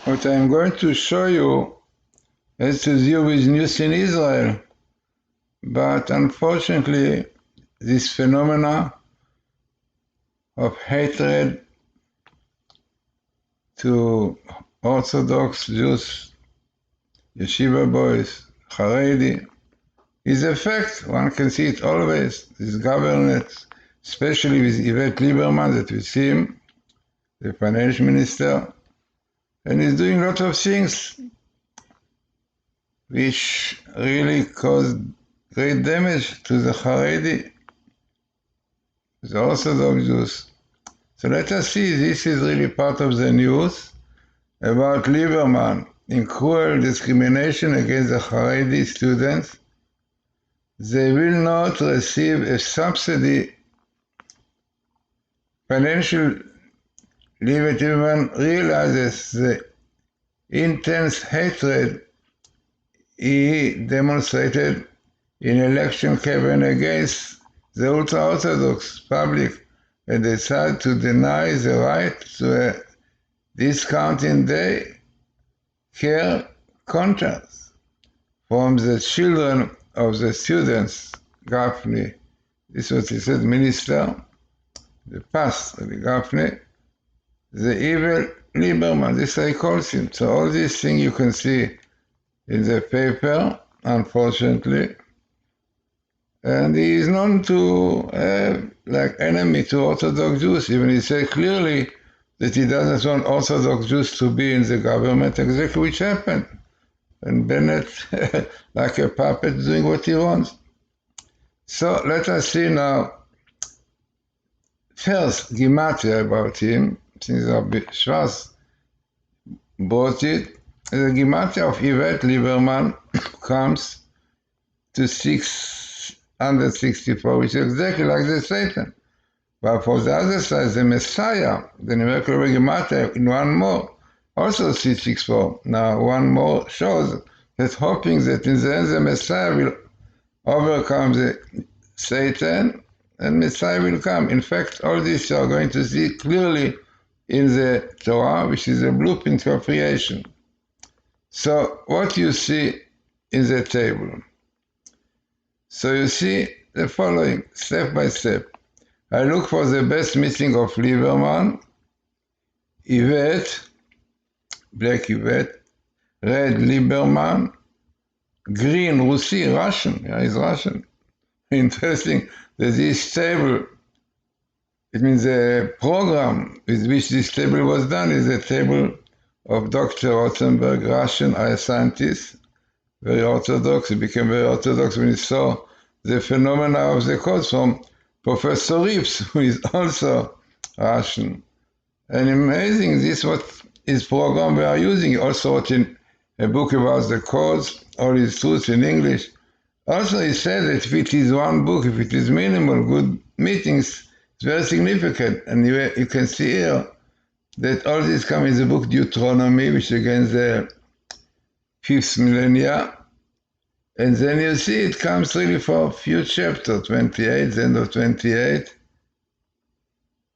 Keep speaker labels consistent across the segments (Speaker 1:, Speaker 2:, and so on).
Speaker 1: What I'm going to show you has to do with news in Israel. But unfortunately, this phenomena of hatred to Orthodox Jews, yeshiva boys, Haredi, is a fact. One can see it always. This government, especially with Yvette Lieberman, that we see him, the finance minister, and he's doing a lot of things which really caused great damage to the Haredi, the Orthodox Jews. So let us see, this is really part of the news about Lieberman in cruel discrimination against the Haredi students. They will not receive a subsidy. Financial Lieberman realizes the intense hatred he demonstrated in election campaign against the ultra-Orthodox public and decided to deny the right to a discounting day care contracts from the children of the students. Gaffney, this was he said, minister, the past of the Gaffney, the evil Lieberman, this I call him. So all these things you can see in the paper, unfortunately. And he is known to have like enemy to Orthodox Jews. Even he said clearly that he doesn't want Orthodox Jews to be in the government, exactly which happened. And Bennett, like a puppet, doing what he wants. So let us see now, first, Gematria about him, since Rabbi Schwartz brought it. The Gematria of Yvette Lieberman comes to 664, which is exactly like the Satan. But for the other side, the Messiah, the numerical Gematria in one more, also 664. Now, one more shows that hoping that in the end the Messiah will overcome the Satan and Messiah will come. In fact, all this you are going to see clearly in the Torah, which is a blueprint of creation. So, what you see in the table? So you see the following, step by step. I look for the best meeting of Lieberman, Yvette, black Yvette, red Lieberman, green Russi, Russian, yeah, he's Russian. Interesting that this table, it means the program with which this table was done is a table of Dr. Rothenberg, Russian scientist, very orthodox. He became very orthodox when he saw the phenomena of the codes from Professor Rips, who is also Russian. And amazing, this is what his program we are using. He also wrote in a book about the codes, all his truths in English. Also, he said that if it is one book, if it is minimal, good meetings, it's very significant. And you can see here that all this comes in the book Deuteronomy, which is against the 5th millennia. And then you see it comes really for a few chapters, 28, the end of 28,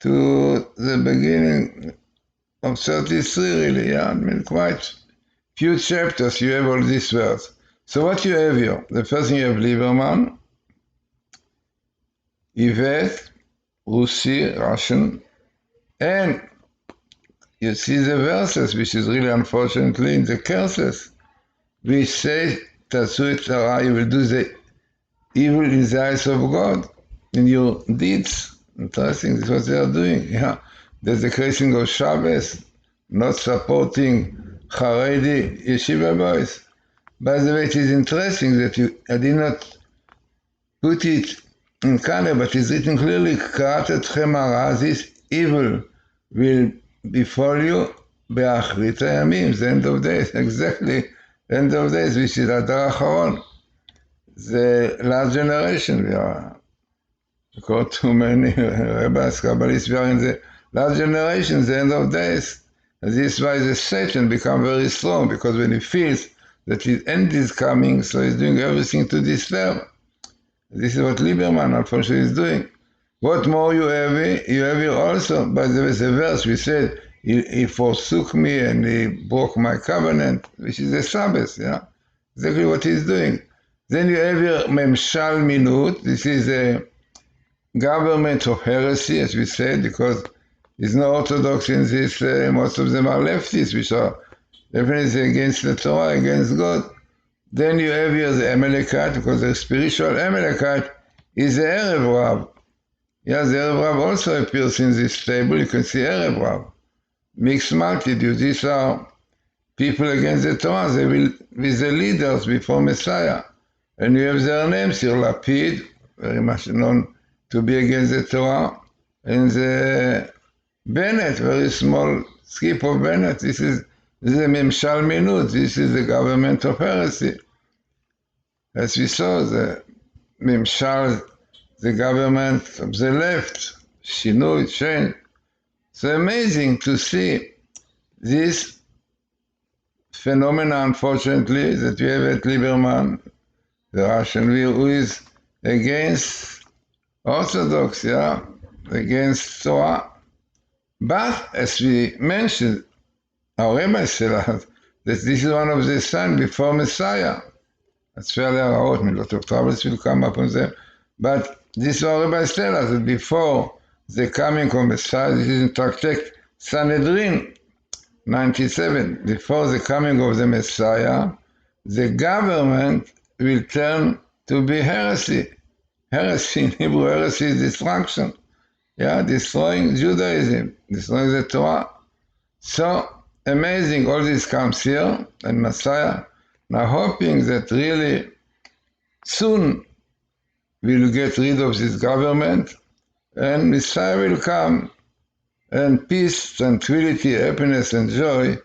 Speaker 1: to the beginning of 33, really, yeah? I mean, quite few chapters, you have all these words. So what you have here? The first thing you have Lieberman, Yvette, Russi, Russian, and you see the verses, which is really unfortunately in the curses, which say, Tasu et hara, you will do the evil in the eyes of God in your deeds. Interesting, this is what they are doing. Yeah, there's the creation of Shabbos, not supporting Haredi yeshiva boys. By the way, it is interesting that I did not put it in color, but it's written clearly, Ka'at etchem hara, this evil will befall you be'achrit hayamim, the end of days, exactly. End of days, which is Adar Acharon, the last generation. We are, according to many rabbis, Kabbalists, we are in the last generation, the end of days. And this is why the Satan becomes very strong, because when he feels that his end is coming, so he's doing everything to disturb. This is what Lieberman, unfortunately, is doing. What more you have here? You have here also, by the way, the verse we said, he forsook me and he broke my covenant, which is the Sabbath, yeah? Exactly what he's doing. Then you have your Memshal Minut. This is a government of heresy, as we said, because there's no orthodox in this. Most of them are leftists, which are definitely against the Torah, against God. Then you have here the Amalekite, because the spiritual Amalekite is the Erev Rav. Yeah, the Erev Rav also appears in this table. You can see Erev Rav. Mixed multitude. These are people against the Torah. They will be the leaders before Messiah. And you have their names here, Lapid, very much known to be against the Torah, and the Bennett, very small skip of Bennett. This is the Memshal Minut. This is the government of heresy. As we saw, the Memshal, the government of the left, Shinui, change. So amazing to see this phenomena, unfortunately, that we have at Lieberman, the Russian view, who is against Orthodox, yeah, against Torah. But as we mentioned, our rabbis tell us that this is one of the signs before Messiah. That's fairly out, a lot of troubles will come upon them. But this our rabbis tell us that before the coming of Messiah, this is in Tractate Sanhedrin 97, before the coming of the Messiah, the government will turn to be heresy. Heresy in Hebrew, heresy is destruction. Yeah, destroying Judaism, destroying the Torah. So amazing, all this comes here, and Messiah, now hoping that really soon we'll get rid of this government, and Messiah will come, and peace, tranquility, happiness, and joy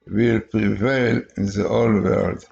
Speaker 1: will prevail in the whole world.